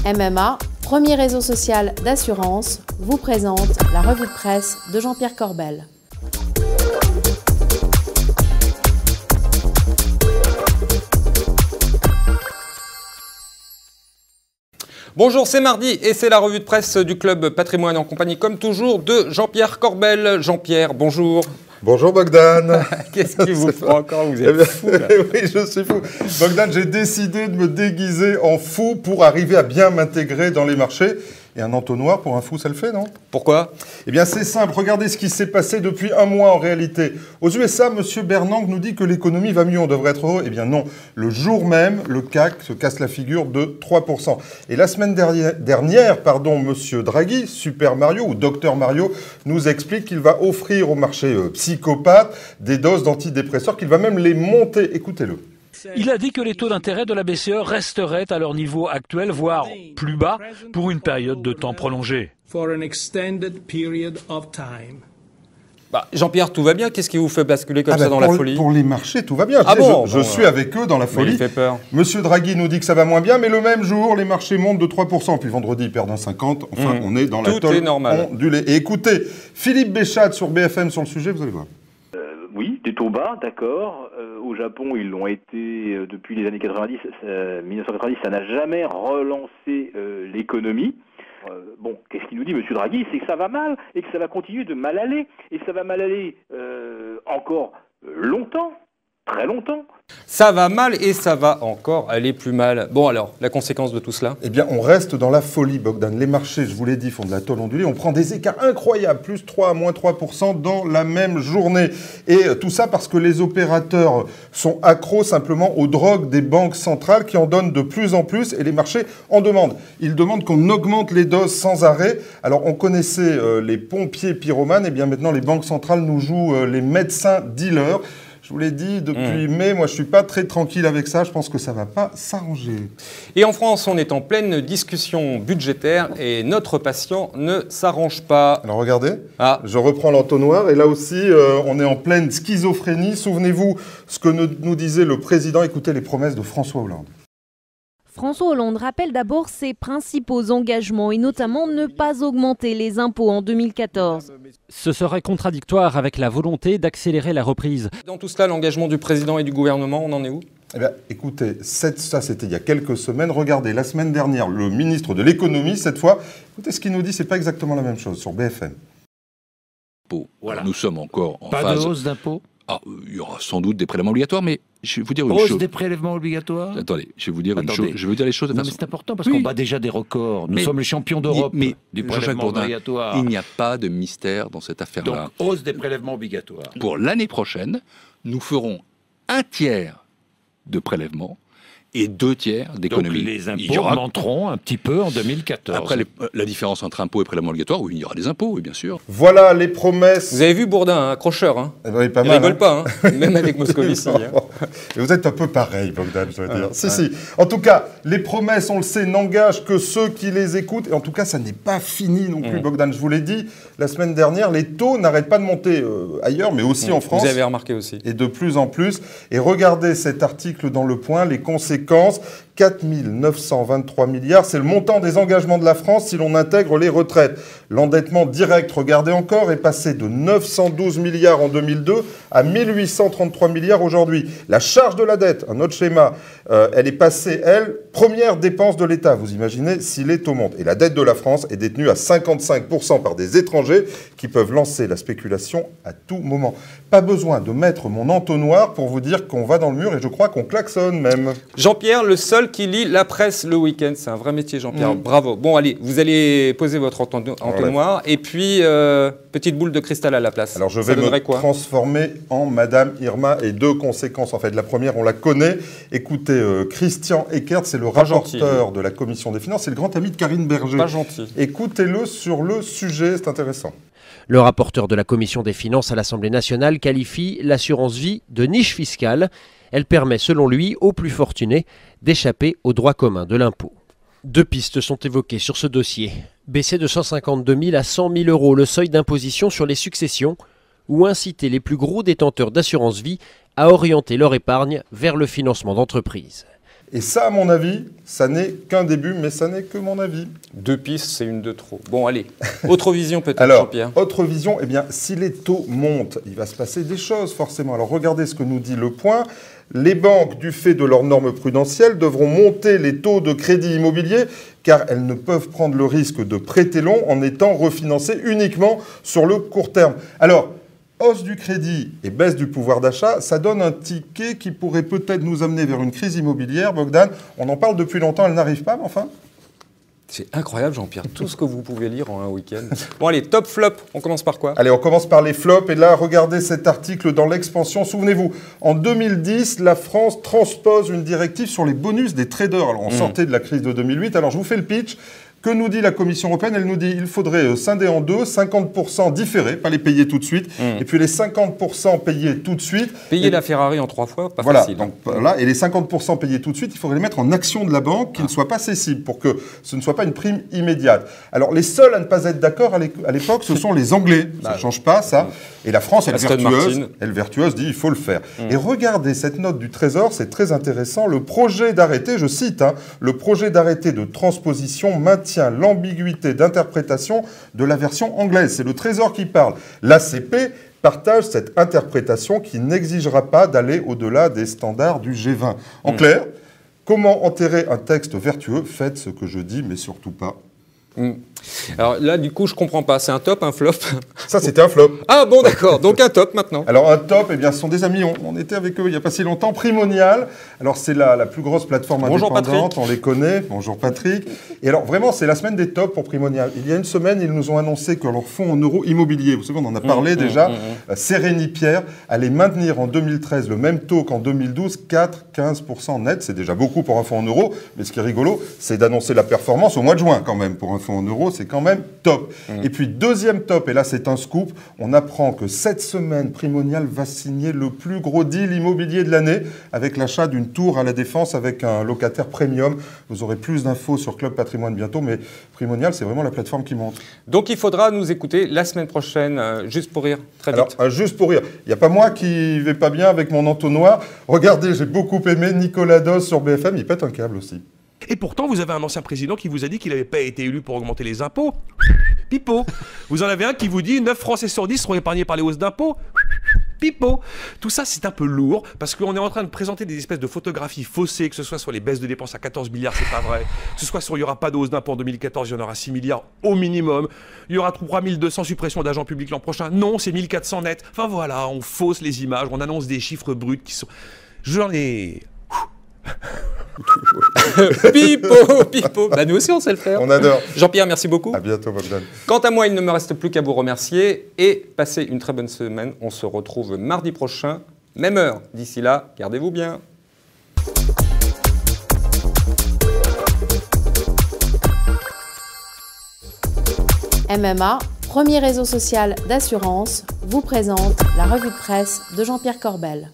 MMA, premier réseau social d'assurance, vous présente la revue de presse de Jean-Pierre Corbel. Bonjour, c'est mardi et c'est la revue de presse du Club Patrimoine en compagnie, comme toujours, de Jean-Pierre Corbel. Jean-Pierre, bonjour. Bonjour Bogdan. Qu'est-ce qui vous prend encore? Vous êtes fou là. Oui, je suis fou. Bogdan, j'ai décidé de me déguiser en fou pour arriver à bien m'intégrer dans les marchés. Et un entonnoir pour un fou, ça le fait, non? Pourquoi? Eh bien, c'est simple. Regardez ce qui s'est passé depuis un mois en réalité. Aux USA, M. Bernanke nous dit que l'économie va mieux, on devrait être heureux. Eh bien non. Le jour même, le CAC se casse la figure de 3%. Et la semaine dernière, M. Draghi, Super Mario ou Dr Mario, nous explique qu'il va offrir au marché psychopathe des doses d'antidépresseurs, qu'il va même les monter. Écoutez-le. Il a dit que les taux d'intérêt de la BCE resteraient à leur niveau actuel, voire plus bas, pour une période de temps prolongée. Jean-Pierre, tout va bien. Qu'est-ce qui vous fait basculer comme ça dans la folie? Pour les marchés, tout va bien. Je suis avec eux dans la folie. Il fait peur. Monsieur Draghi nous dit que ça va moins bien, mais le même jour, les marchés montent de 3%. Puis vendredi, ils perdent un 50%. Enfin, on est dans la Tout est normal. ondulée. Et écoutez, Philippe Béchat sur BFM sur le sujet, vous allez voir. Oui, des taux bas, d'accord. Au Japon, ils l'ont été depuis les années 90. 1990, ça n'a jamais relancé l'économie. Bon, qu'est-ce qu'il nous dit, M. Draghi? C'est que ça va mal et que ça va continuer de mal aller. Et ça va mal aller encore longtemps, très longtemps. Ça va mal et ça va encore aller plus mal. Bon alors, la conséquence de tout cela? Eh bien, on reste dans la folie, Bogdan. Les marchés, je vous l'ai dit, font de la tôle ondulée. On prend des écarts incroyables, plus 3 à moins 3% dans la même journée. Et tout ça parce que les opérateurs sont accros simplement aux drogues des banques centrales qui en donnent de plus en plus et les marchés en demandent. Ils demandent qu'on augmente les doses sans arrêt. Alors, on connaissait les pompiers pyromanes. Et bien maintenant, les banques centrales nous jouent les médecins dealers. Je vous l'ai dit, depuis mai, moi je ne suis pas très tranquille avec ça, je pense que ça ne va pas s'arranger. Et en France, on est en pleine discussion budgétaire et notre patient ne s'arrange pas. Alors regardez, je reprends l'entonnoir et là aussi, on est en pleine schizophrénie. Souvenez-vous ce que nous disait le président, écoutez les promesses de François Hollande. François Hollande rappelle d'abord ses principaux engagements et notamment ne pas augmenter les impôts en 2014. Ce serait contradictoire avec la volonté d'accélérer la reprise. Dans tout cela, l'engagement du président et du gouvernement, on en est où? Eh bien, écoutez, ça c'était il y a quelques semaines. Regardez, la semaine dernière, le ministre de l'économie, cette fois, écoutez ce qu'il nous dit, c'est pas exactement la même chose sur BFM. Voilà. Nous sommes encore en phase... Pas de hausse d'impôts? Il y aura sans doute des prélèvements obligatoires, mais je vais vous dire une chose. Hausse des prélèvements obligatoires? Attendez, je vais vous dire une chose. Je veux dire les choses de façon... mais c'est important parce qu'on bat déjà des records. Nous sommes les champions d'Europe du prélèvement obligatoire. Il n'y a pas de mystère dans cette affaire-là. Donc, hausse des prélèvements obligatoires. Pour l'année prochaine, nous ferons 1/3 de prélèvements et 2/3 d'économies. Donc les impôts augmenteront un petit peu en 2014. Après, la différence entre impôts et prélèvements obligatoires, oui, il y aura des impôts, oui, bien sûr. Voilà les promesses. Vous avez vu Bourdin, accrocheur, hein? Eh ben, il rigole pas, hein, même avec Moscovici. Et vous êtes un peu pareil, Bogdan, je veux dire. Si. En tout cas, les promesses, on le sait, n'engagent que ceux qui les écoutent. Et en tout cas, ça n'est pas fini non plus, Bogdan. Je vous l'ai dit, la semaine dernière, les taux n'arrêtent pas de monter ailleurs, mais aussi en France. Vous avez remarqué aussi. Et de plus en plus. Et regardez cet article dans Le Point, les conséquences. 4 923 milliards, c'est le montant des engagements de la France si l'on intègre les retraites. L'endettement direct, regardez encore, est passé de 912 milliards en 2002 à 1833 milliards aujourd'hui. La charge de la dette, un autre schéma, elle est passée, elle, première dépense de l'État. Vous imaginez si les taux montent. Et la dette de la France est détenue à 55% par des étrangers qui peuvent lancer la spéculation à tout moment. Pas besoin de mettre mon entonnoir pour vous dire qu'on va dans le mur et je crois qu'on klaxonne même. Jean-Pierre, le seul qui lit la presse le week-end. C'est un vrai métier, Jean-Pierre. Bravo. Bon, allez, vous allez poser votre entonnoir et puis petite boule de cristal à la place. Alors, je vais me transformer en Madame Irma et 2 conséquences. En fait, la première, on la connaît. Écoutez, Christian Eckert, c'est le rapporteur de la Commission des Finances. C'est le grand ami de Karine Berger. Pas gentil. Écoutez-le sur le sujet, c'est intéressant. Le rapporteur de la Commission des Finances à l'Assemblée nationale qualifie l'assurance vie de niche fiscale. Elle permet, selon lui, aux plus fortunés d'échapper au droit commun de l'impôt. 2 pistes sont évoquées sur ce dossier. Baisser de 152 000 à 100 000 euros le seuil d'imposition sur les successions ou inciter les plus gros détenteurs d'assurance vie à orienter leur épargne vers le financement d'entreprises. Et ça, à mon avis, ça n'est qu'un début, mais ça n'est que mon avis. 2 pistes, c'est une de trop. Bon, allez. Autre vision peut-être, Alors, Jean-Pierre. autre vision, eh bien, si les taux montent, il va se passer des choses, forcément. Alors, regardez ce que nous dit Le Point. Les banques, du fait de leurs normes prudentielles, devront monter les taux de crédit immobilier, car elles ne peuvent prendre le risque de prêter long en étant refinancées uniquement sur le court terme. Alors, hausse du crédit et baisse du pouvoir d'achat, ça donne un ticket qui pourrait peut-être nous amener vers une crise immobilière. Bogdan, on en parle depuis longtemps, elle n'arrive pas, mais enfin... C'est incroyable, Jean-Pierre, tout ce que vous pouvez lire en un week-end. Bon, allez, top flop, on commence par quoi? Allez, on commence par les flops. Et là, regardez cet article dans l'Expansion. Souvenez-vous, en 2010, la France transpose une directive sur les bonus des traders. Alors, on sortait de la crise de 2008. Alors, je vous fais le pitch. Que nous dit la Commission européenne? Elle nous dit qu'il faudrait scinder en deux, 50% différés, pas les payer tout de suite, et puis les 50% payés tout de suite. Payer la Ferrari en 3 fois, pas voilà, facile. Donc, voilà, et les 50% payés tout de suite, il faudrait les mettre en actions de la banque qui ne soient pas cessibles pour que ce ne soit pas une prime immédiate. Alors, les seuls à ne pas être d'accord à l'époque, ce sont les Anglais. Ça ne change pas, ça. Et la France, elle vertueuse, dit il faut le faire. Et regardez cette note du Trésor, c'est très intéressant. Le projet d'arrêté, je cite, le projet d'arrêté de transposition maintient l'ambiguïté d'interprétation de la version anglaise. C'est le Trésor qui parle. L'ACP partage cette interprétation qui n'exigera pas d'aller au-delà des standards du G20. En clair, comment enterrer un texte vertueux? Faites ce que je dis, mais surtout pas. Alors là, du coup, je comprends pas. C'est un top, un flop? Ça, c'était un flop. Ah bon, d'accord. Donc un top maintenant. Alors un top, eh bien, ce sont des amis. On était avec eux il n'y a pas si longtemps. Primonial. Alors c'est la plus grosse plateforme indépendante. On les connaît. Bonjour Patrick. Et alors vraiment, c'est la semaine des tops pour Primonial. Il y a une semaine, ils nous ont annoncé que leur fonds en euros immobilier, vous savez, on en a parlé déjà, Sérénie Pierre, allait maintenir en 2013 le même taux qu'en 2012, 4,15% net. C'est déjà beaucoup pour un fonds en euros. Mais ce qui est rigolo, c'est d'annoncer la performance au mois de juin quand même pour un fonds en euros. C'est quand même top. Et puis deuxième top, et là c'est un scoop, on apprend que cette semaine, Primonial va signer le plus gros deal immobilier de l'année avec l'achat d'une tour à la Défense avec un locataire premium. Vous aurez plus d'infos sur Club Patrimoine bientôt, mais Primonial, c'est vraiment la plateforme qui monte. Donc il faudra nous écouter la semaine prochaine, Juste pour rire, très vite. Alors, Juste pour rire, il n'y a pas moi qui vais pas bien avec mon entonnoir. Regardez, j'ai beaucoup aimé Nicolas Dos sur BFM, il pète un câble aussi. Et pourtant, vous avez un ancien président qui vous a dit qu'il n'avait pas été élu pour augmenter les impôts. Pipo. Vous en avez un qui vous dit 9 Français sur 10 seront épargnés par les hausses d'impôts. Pipo. Tout ça, c'est un peu lourd parce qu'on est en train de présenter des espèces de photographies faussées, que ce soit sur les baisses de dépenses à 14 milliards, c'est pas vrai. Que ce soit sur il n'y aura pas de hausse d'impôts en 2014, il y en aura 6 milliards au minimum. Il y aura 3200 suppressions d'agents publics l'an prochain. Non, c'est 1400 net. Enfin voilà, on fausse les images, on annonce des chiffres bruts qui sont... J'en ai... Pipo. Bah nous aussi on sait le faire. On adore. Jean-Pierre, merci beaucoup. À bientôt, Bogdan. Quant à moi, il ne me reste plus qu'à vous remercier et passer une très bonne semaine. On se retrouve mardi prochain, même heure. D'ici là, gardez-vous bien. MMA, premier réseau social d'assurance, vous présente la revue de presse de Jean-Pierre Corbel.